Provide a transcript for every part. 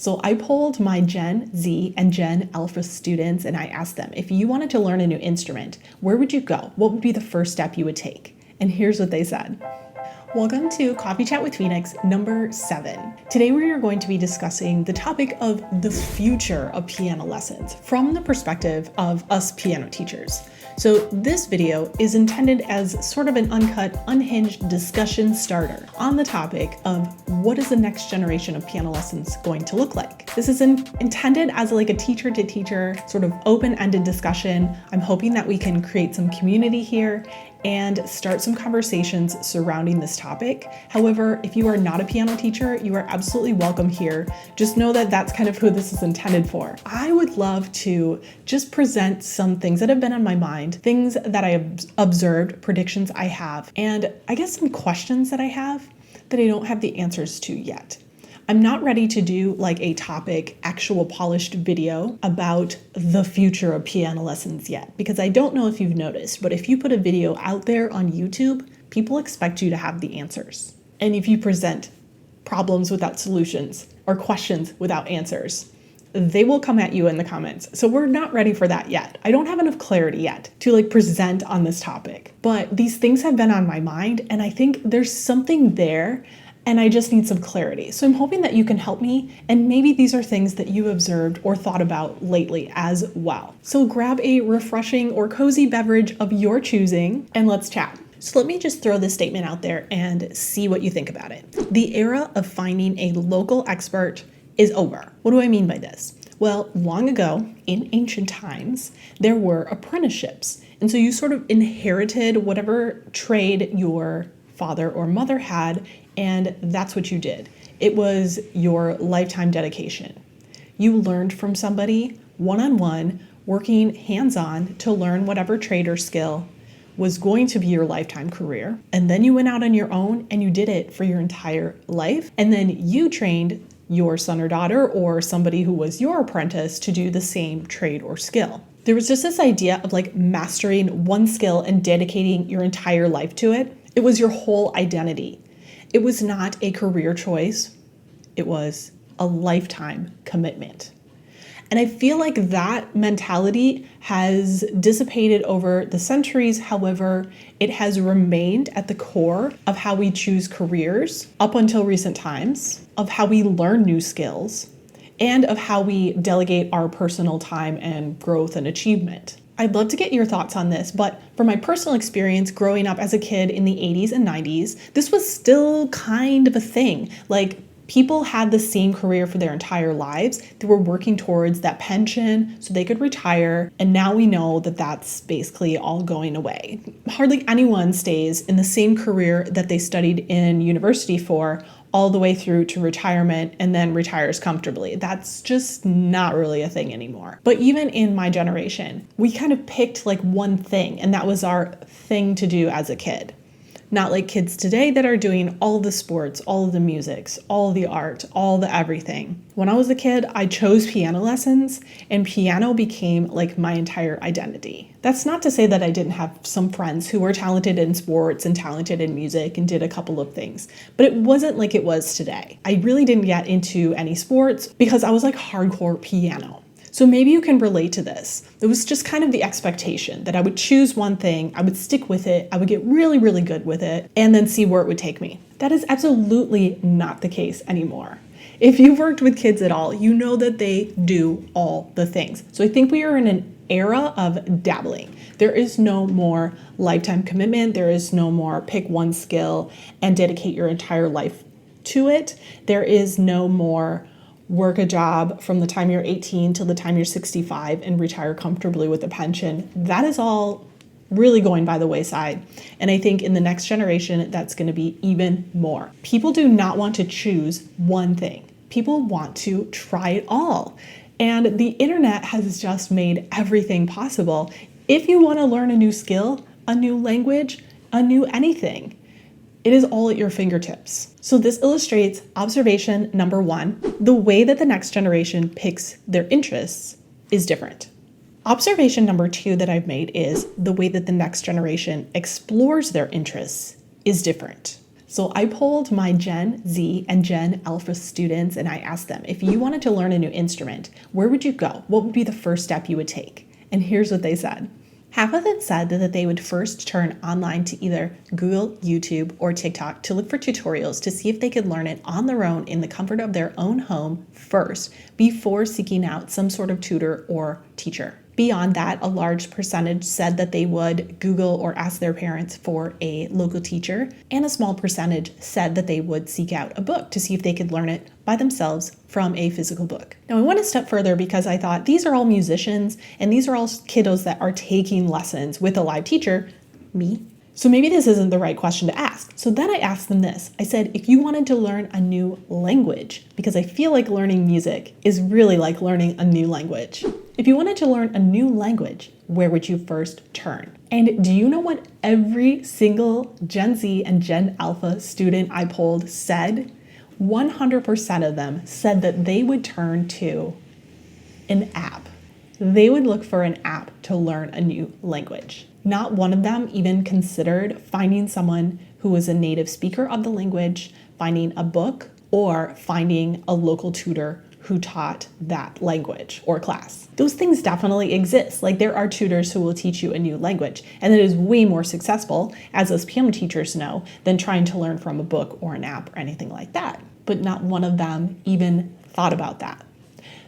So I polled my Gen Z and Gen Alpha students and I asked them, if you wanted to learn a new instrument, where would you go? What would be the first step you would take? And here's what they said. Welcome to Coffee Chat with Phoenix number 7. Today we are going to be discussing the topic of the future of piano lessons from the perspective of us piano teachers. So this video is intended as sort of an uncut, unhinged discussion starter on the topic of what is the next generation of piano lessons going to look like. This is intended as like a teacher to teacher sort of open-ended discussion. I'm hoping that we can create some community here and start some conversations surrounding this topic. However, if you are not a piano teacher, you are absolutely welcome here. Just know that that's kind of who this is intended for. I would love to just present some things that have been on my mind, things that I have observed, predictions I have, and I guess some questions that I have that I don't have the answers to yet. I'm not ready to do like a topic, actual polished video about the future of piano lessons yet, because I don't know if you've noticed, but if you put a video out there on YouTube, people expect you to have the answers. And if you present problems without solutions or questions without answers, they will come at you in the comments. So we're not ready for that yet. I don't have enough clarity yet to like present on this topic, but these things have been on my mind and I think there's something there and I just need some clarity. So I'm hoping that you can help me, and maybe these are things that you observed or thought about lately as well. So grab a refreshing or cozy beverage of your choosing and let's chat. So let me just throw this statement out there and see what you think about it. The era of finding a local expert is over. What do I mean by this? Well, long ago, in ancient times, there were apprenticeships. And so you sort of inherited whatever trade your father or mother had, and that's what you did. It was your lifetime dedication. You learned from somebody one-on-one, working hands-on to learn whatever trade or skill was going to be your lifetime career. And then you went out on your own and you did it for your entire life. And then you trained your son or daughter or somebody who was your apprentice to do the same trade or skill. There was just this idea of like mastering one skill and dedicating your entire life to it. It was your whole identity. It was not a career choice. It was a lifetime commitment. And I feel like that mentality has dissipated over the centuries. However, it has remained at the core of how we choose careers up until recent times, of how we learn new skills, and of how we delegate our personal time and growth and achievement. I'd love to get your thoughts on this, but from my personal experience growing up as a kid in the 80s and 90s, this was still kind of a thing. Like, people had the same career for their entire lives. They were working towards that pension so they could retire. And now we know that that's basically all going away. Hardly anyone stays in the same career that they studied in university for all the way through to retirement and then retires comfortably. That's just not really a thing anymore. But even in my generation, we kind of picked like one thing, and that was our thing to do as a kid. Not like kids today that are doing all the sports, all of the musics, all the art, all the everything. When I was a kid, I chose piano lessons and piano became like my entire identity. That's not to say that I didn't have some friends who were talented in sports and talented in music and did a couple of things, but it wasn't like it was today. I really didn't get into any sports because I was like hardcore piano. So maybe you can relate to this. It was just kind of the expectation that I would choose one thing, I would stick with it, I would get really, really good with it, and then see where it would take me. That is absolutely not the case anymore. If you've worked with kids at all, you know that they do all the things. So I think we are in an era of dabbling. There is no more lifetime commitment. There is no more pick one skill and dedicate your entire life to it. There is no more work a job from the time you're 18 till the time you're 65 and retire comfortably with a pension. That is all really going by the wayside. And I think in the next generation, that's going to be even more. People do not want to choose one thing. People want to try it all. And the internet has just made everything possible. If you want to learn a new skill, a new language, a new anything, it is all at your fingertips. So this illustrates observation number 1. The way that the next generation picks their interests is different. Observation number 2 that I've made is the way that the next generation explores their interests is different. So I polled my Gen Z and Gen Alpha students and I asked them, if you wanted to learn a new instrument, where would you go? What would be the first step you would take? And here's what they said. Half of them said that they would first turn online to either Google, YouTube, or TikTok to look for tutorials to see if they could learn it on their own in the comfort of their own home first before seeking out some sort of tutor or teacher. Beyond that, a large percentage said that they would Google or ask their parents for a local teacher, and a small percentage said that they would seek out a book to see if they could learn it by themselves from a physical book. Now, I went a step further because I thought these are all musicians and these are all kiddos that are taking lessons with a live teacher, me. So maybe this isn't the right question to ask. So then I asked them this. I said, if you wanted to learn a new language, because I feel like learning music is really like learning a new language. If you wanted to learn a new language, where would you first turn? And do you know what every single Gen Z and Gen Alpha student I polled said? 100% of them said that they would turn to an app. They would look for an app to learn a new language. Not one of them even considered finding someone who was a native speaker of the language, finding a book, or finding a local tutor who taught that language or class. Those things definitely exist. Like there are tutors who will teach you a new language, and it is way more successful, as us piano teachers know, than trying to learn from a book or an app or anything like that. But not one of them even thought about that.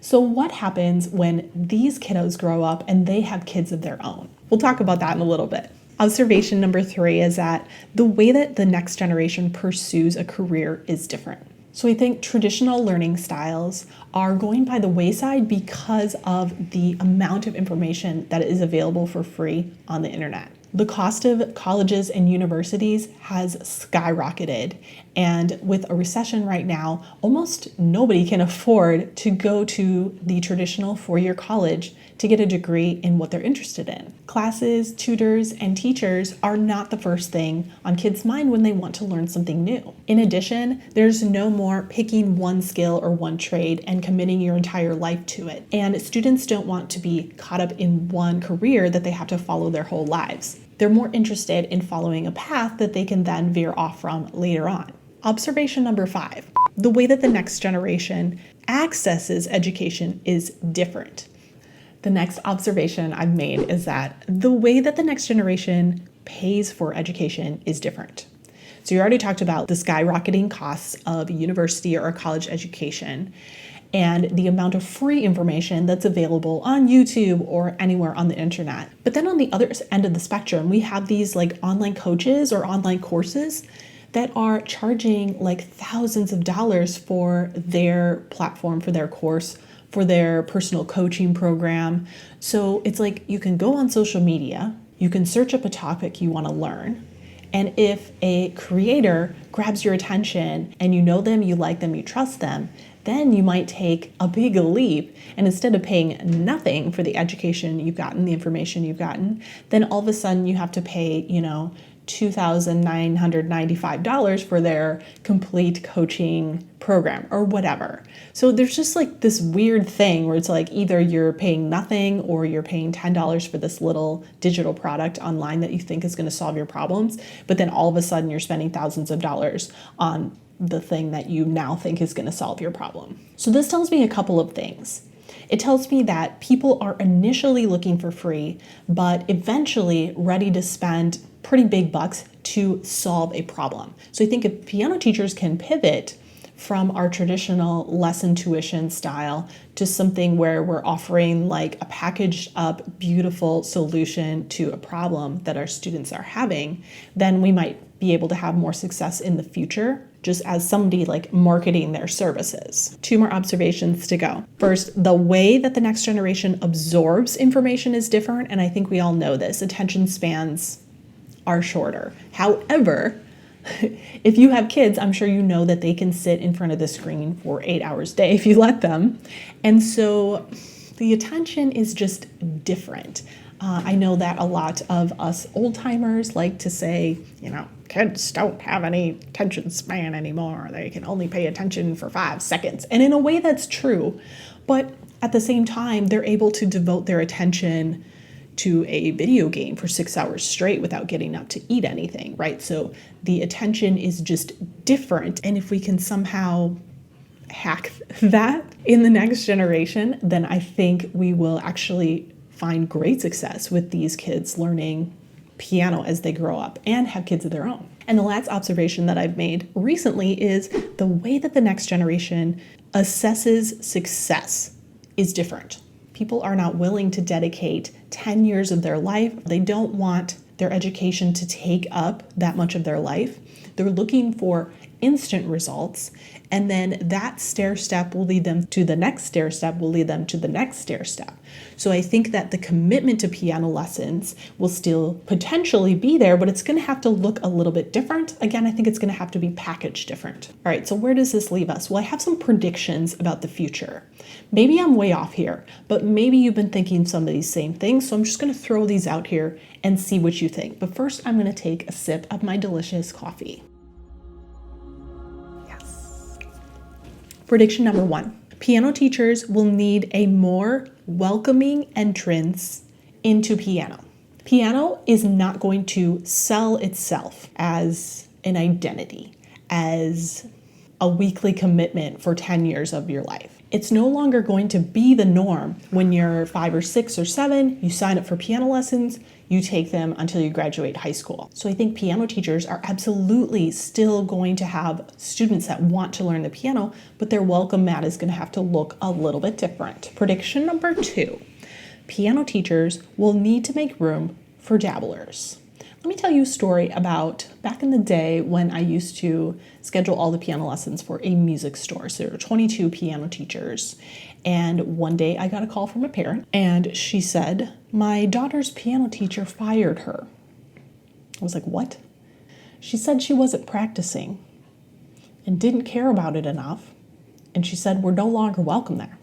So what happens when these kiddos grow up and they have kids of their own? We'll talk about that in a little bit. Observation number 3 is that the way that the next generation pursues a career is different. So I think traditional learning styles are going by the wayside because of the amount of information that is available for free on the internet. The cost of colleges and universities has skyrocketed, and with a recession right now, almost nobody can afford to go to the traditional four-year college to get a degree in what they're interested in. Classes, tutors, and teachers are not the first thing on kids' mind when they want to learn something new. In addition, there's no more picking one skill or one trade and committing your entire life to it. And students don't want to be caught up in one career that they have to follow their whole lives. They're more interested in following a path that they can then veer off from later on. Observation number 5, the way that the next generation accesses education is different. The next observation I've made is that the way that the next generation pays for education is different. So you already talked about the skyrocketing costs of a university or a college education and the amount of free information that's available on YouTube or anywhere on the internet. But then on the other end of the spectrum, we have these like online coaches or online courses that are charging like thousands of dollars for their platform, for their course, for their personal coaching program. So it's like you can go on social media, you can search up a topic you want to learn, and if a creator grabs your attention and you know them, you like them, you trust them, then you might take a big leap, and instead of paying nothing for the education you've gotten, the information you've gotten, then all of a sudden you have to pay, $2,995 for their complete coaching program or whatever. So there's just like this weird thing where it's like either you're paying nothing or you're paying $10 for this little digital product online that you think is going to solve your problems, but then all of a sudden you're spending thousands of dollars on the thing that you now think is going to solve your problem. So this tells me a couple of things. It tells me that people are initially looking for free, but eventually ready to spend pretty big bucks to solve a problem. So I think if piano teachers can pivot from our traditional lesson tuition style to something where we're offering like a packaged up, beautiful solution to a problem that our students are having, then we might be able to have more success in the future, just as somebody like marketing their services. 2 more observations to go. First, the way that the next generation absorbs information is different, and I think we all know this. Attention spans are shorter. However, if you have kids, I'm sure you know that they can sit in front of the screen for 8 hours a day if you let them. And so the attention is just different. I know that a lot of us old timers like to say, kids don't have any attention span anymore. They can only pay attention for 5 seconds. And in a way that's true. But at the same time, they're able to devote their attention to a video game for 6 hours straight without getting up to eat anything, right? So the attention is just different. And if we can somehow hack that in the next generation, then I think we will actually find great success with these kids learning piano as they grow up and have kids of their own. And the last observation that I've made recently is the way that the next generation assesses success is different. People are not willing to dedicate 10 years of their life. They don't want their education to take up that much of their life. They're looking for instant results, and then that stair step will lead them to the next stair step, will lead them to the next stair step. So I think that the commitment to piano lessons will still potentially be there, but it's going to have to look a little bit different. Again, I think it's going to have to be packaged different. All right, so where does this leave us? Well, I have some predictions about the future. Maybe I'm way off here, but maybe you've been thinking some of these same things, so I'm just going to throw these out here and see what you think. But first, I'm going to take a sip of my delicious coffee. Prediction number 1, piano teachers will need a more welcoming entrance into piano. Piano is not going to sell itself as an identity, as a weekly commitment for 10 years of your life. It's no longer going to be the norm when you're 5 or 6 or 7, you sign up for piano lessons, you take them until you graduate high school. So I think piano teachers are absolutely still going to have students that want to learn the piano, but their welcome mat is going to have to look a little bit different. Prediction number 2, piano teachers will need to make room for dabblers. Let me tell you a story about back in the day when I used to schedule all the piano lessons for a music store. So there were 22 piano teachers. And one day I got a call from a parent and she said, "My daughter's piano teacher fired her." I was like, "What?" She said she wasn't practicing and didn't care about it enough. And she said, "We're no longer welcome there."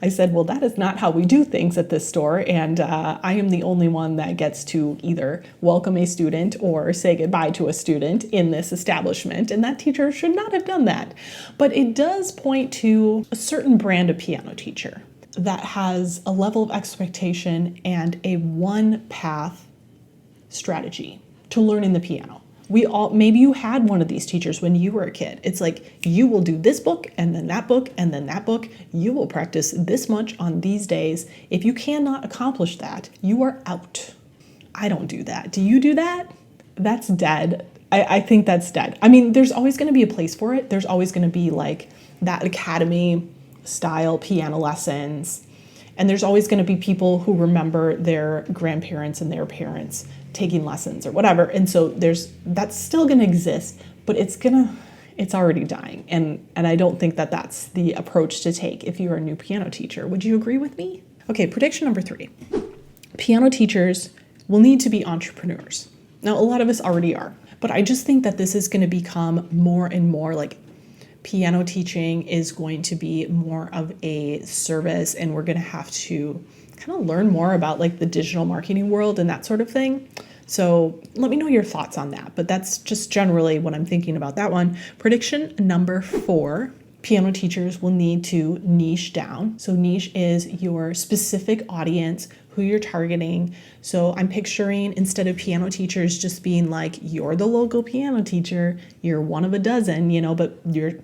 I said, "Well, that is not how we do things at this store, and I am the only one that gets to either welcome a student or say goodbye to a student in this establishment, and that teacher should not have done that." But it does point to a certain brand of piano teacher that has a level of expectation and a one-path strategy to learning the piano. Maybe you had one of these teachers when you were a kid. It's like, you will do this book and then that book and then that book. You will practice this much on these days. If you cannot accomplish that, you are out. I don't do that. Do you do that? That's dead. I think that's dead. I mean, there's always going to be a place for it. There's always going to be like that academy style piano lessons. And there's always going to be people who remember their grandparents and their parents taking lessons or whatever. And so that's still going to exist, but it's already dying. And I don't think that that's the approach to take if you're a new piano teacher. Would you agree with me? Okay, prediction number 3. Piano teachers will need to be entrepreneurs. Now, a lot of us already are, but I just think that this is going to become more and more like piano teaching is going to be more of a service, and we're going to have to kind of learn more about like the digital marketing world and that sort of thing. So let me know your thoughts on that, but that's just generally what I'm thinking about that one. Prediction number 4, piano teachers will need to niche down. So niche is your specific audience, who you're targeting. So I'm picturing, instead of piano teachers just being like, you're the local piano teacher, you're one of a dozen, but you're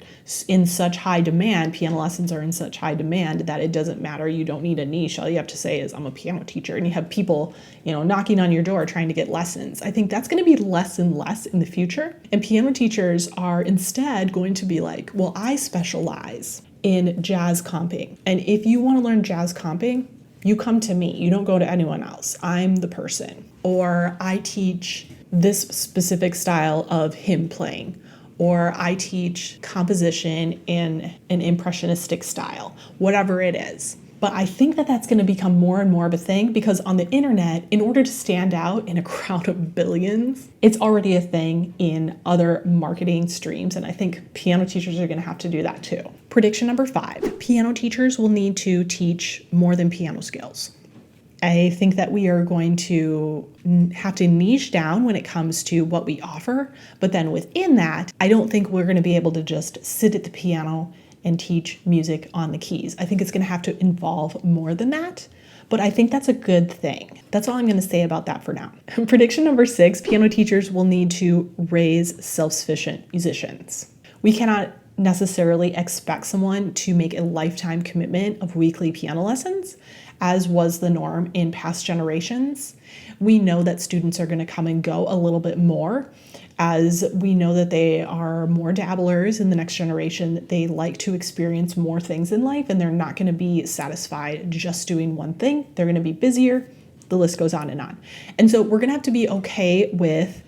in such high demand, piano lessons are in such high demand that it doesn't matter. You don't need a niche. All you have to say is, I'm a piano teacher, and you have people, knocking on your door trying to get lessons. I think that's going to be less and less in the future. And piano teachers are instead going to be like, well, I specialize in jazz comping. And if you want to learn jazz comping, you come to me. You don't go to anyone else. I'm the person. Or I teach this specific style of hymn playing. Or I teach composition in an impressionistic style, whatever it is. But I think that that's going to become more and more of a thing, because on the internet, in order to stand out in a crowd of billions, it's already a thing in other marketing streams. And I think piano teachers are going to have to do that too. Prediction number 5, piano teachers will need to teach more than piano skills. I think that we are going to have to niche down when it comes to what we offer. But then within that, I don't think we're going to be able to just sit at the piano and teach music on the keys. I think it's going to have to involve more than that, but I think that's a good thing. That's all I'm going to say about that for now. Prediction number 6, piano teachers will need to raise self-sufficient musicians. We cannot necessarily expect someone to make a lifetime commitment of weekly piano lessons, as was the norm in past generations. We know that students are going to come and go a little bit more, as we know that they are more dabblers in the next generation. They like to experience more things in life, and they're not going to be satisfied just doing one thing. They're going to be busier. The list goes on and on. And so we're going to have to be okay with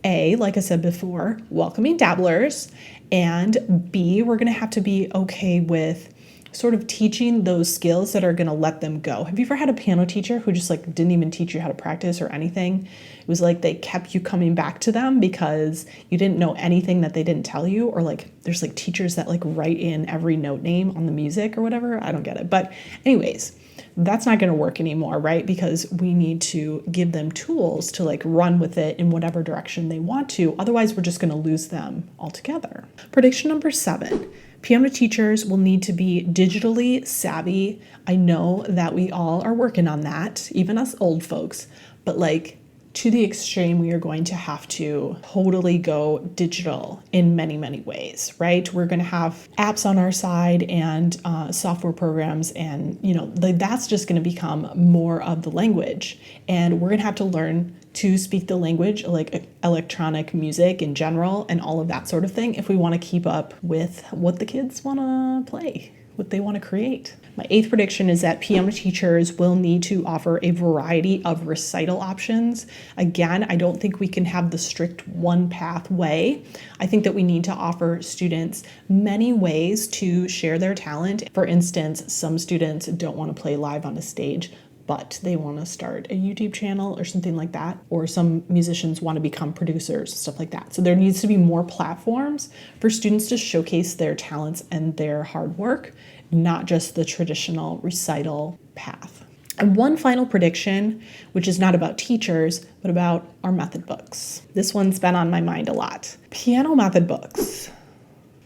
A, like I said before, welcoming dabblers, and B, we're going to have to be okay with sort of teaching those skills that are going to let them go. Have you ever had a piano teacher who just like didn't even teach you how to practice or anything? It was like they kept you coming back to them because you didn't know anything that they didn't tell you, or like there's like teachers that like write in every note name on the music or whatever. I don't get it. But anyways, that's not going to work anymore, right? Because we need to give them tools to like run with it in whatever direction they want to. Otherwise, we're just going to lose them altogether. Prediction number 7. Piano teachers will need to be digitally savvy. I know that we all are working on that, even us old folks, but like to the extreme, we are going to have to totally go digital in many, many ways, right? We're going to have apps on our side and software programs, and that's just going to become more of the language. And we're going to have to learn to speak the language, like electronic music in general and all of that sort of thing, if we want to keep up with what the kids want to play, what they want to create. My 8th prediction is that piano teachers will need to offer a variety of recital options. Again, I don't think we can have the strict one path way. I think that we need to offer students many ways to share their talent. For instance, some students don't want to play live on a stage, but they want to start a YouTube channel or something like that. Or some musicians want to become producers, stuff like that. So there needs to be more platforms for students to showcase their talents and their hard work, not just the traditional recital path. And one final prediction, which is not about teachers, but about our method books. This one's been on my mind a lot. Piano method books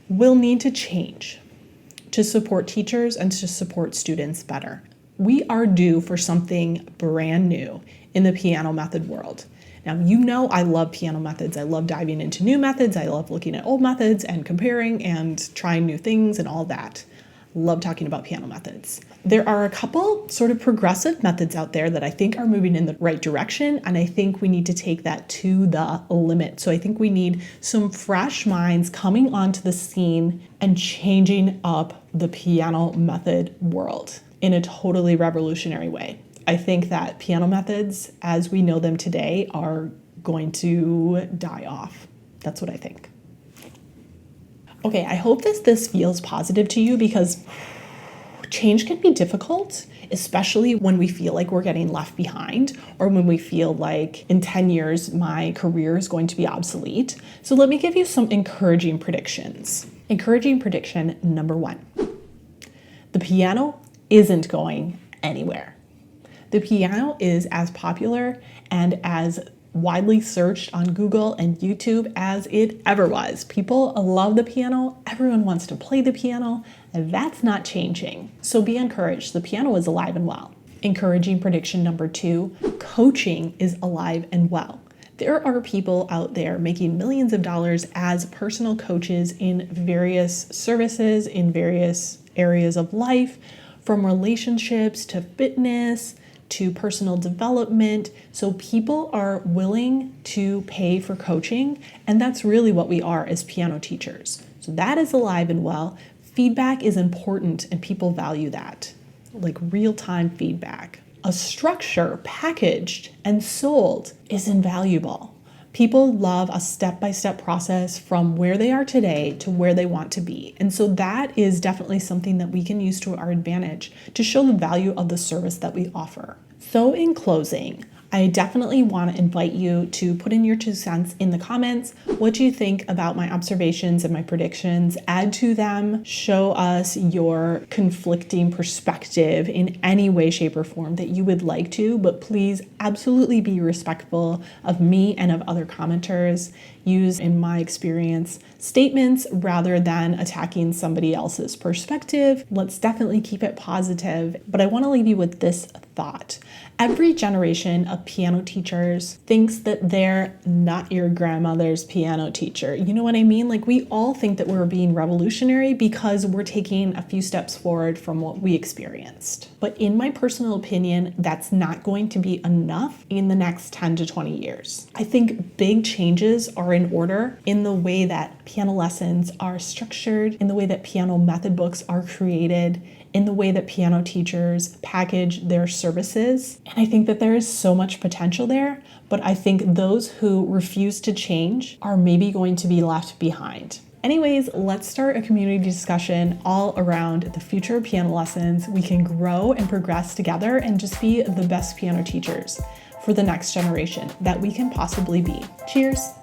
will need to change to support teachers and to support students better. We are due for something brand new in the piano method world. Now, I love piano methods. I love diving into new methods. I love looking at old methods and comparing and trying new things and all that. Love talking about piano methods. There are a couple sort of progressive methods out there that I think are moving in the right direction, and I think we need to take that to the limit. So I think we need some fresh minds coming onto the scene and changing up the piano method world in a totally revolutionary way. I think that piano methods, as we know them today, are going to die off. That's what I think. Okay, I hope this feels positive to you, because change can be difficult, especially when we feel like we're getting left behind, or when we feel like in 10 years my career is going to be obsolete. So let me give you some encouraging predictions. Encouraging prediction number 1. The piano isn't going anywhere. The piano is as popular and as widely searched on Google and YouTube as it ever was. People love the piano. Everyone wants to play the piano, and that's not changing. So be encouraged. The piano is alive and well. Encouraging prediction number 2, coaching is alive and well. There are people out there making millions of dollars as personal coaches in various services, in various areas of life, from relationships to fitness to personal development. So people are willing to pay for coaching, and that's really what we are as piano teachers. So that is alive and well. Feedback is important, and people value that, like real-time feedback. A structure packaged and sold is invaluable. People love a step-by-step process from where they are today to where they want to be. And so that is definitely something that we can use to our advantage to show the value of the service that we offer. So in closing, I definitely want to invite you to put in your 2 cents in the comments. What do you think about my observations and my predictions? Add to them. Show us your conflicting perspective in any way, shape, or form that you would like to, but please absolutely be respectful of me and of other commenters. use, in my experience, statements rather than attacking somebody else's perspective. Let's definitely keep it positive. But I want to leave you with this thought. Every generation of piano teachers thinks that they're not your grandmother's piano teacher. You know what I mean? Like, we all think that we're being revolutionary because we're taking a few steps forward from what we experienced. But in my personal opinion, that's not going to be enough in the next 10 to 20 years. I think big changes are in order in the way that piano lessons are structured, in the way that piano method books are created, in the way that piano teachers package their services. And I think that there is so much potential there, but I think those who refuse to change are maybe going to be left behind. Anyways, let's start a community discussion all around the future of piano lessons. We can grow and progress together and just be the best piano teachers for the next generation that we can possibly be. Cheers!